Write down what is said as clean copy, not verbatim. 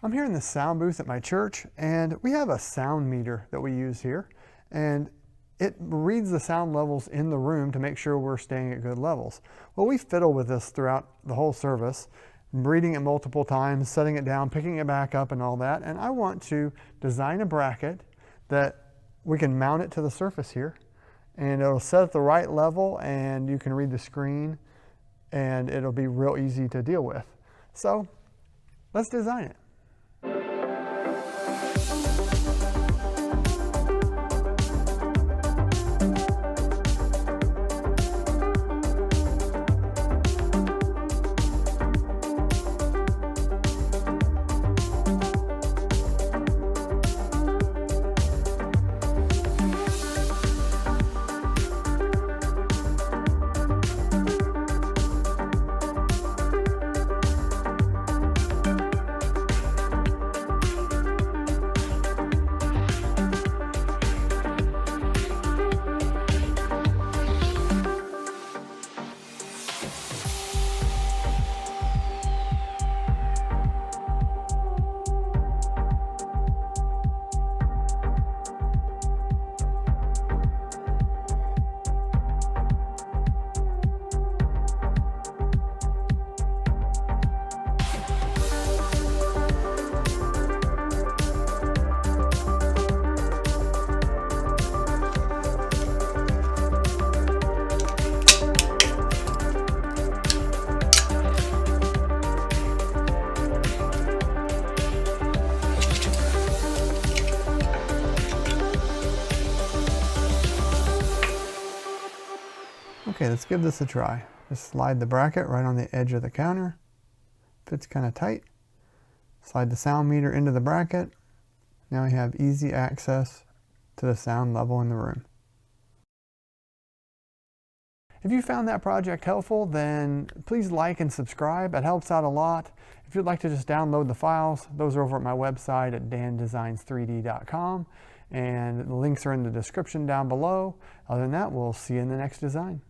I'm here in the sound booth at my church, and we have a sound meter that we use here, and it reads the sound levels in the room to make sure we're staying at good levels. Well, we fiddle with this throughout the whole service, reading it multiple times, setting it down, picking it back up and all that, and I want to design a bracket that we can mount it to the surface here, and it'll set at the right level, and you can read the screen, and it'll be real easy to deal with. So let's design it. Okay, let's give this a try. Just slide the bracket right on the edge of the counter. Fits kind of tight. Slide the sound meter into the bracket. Now we have easy access to the sound level in the room. If you found that project helpful, then please like and subscribe. It helps out a lot. If you'd like to just download the files, those are over at my website at dandesigns3d.com, and the links are in the description down below. Other than that, we'll see you in the next design.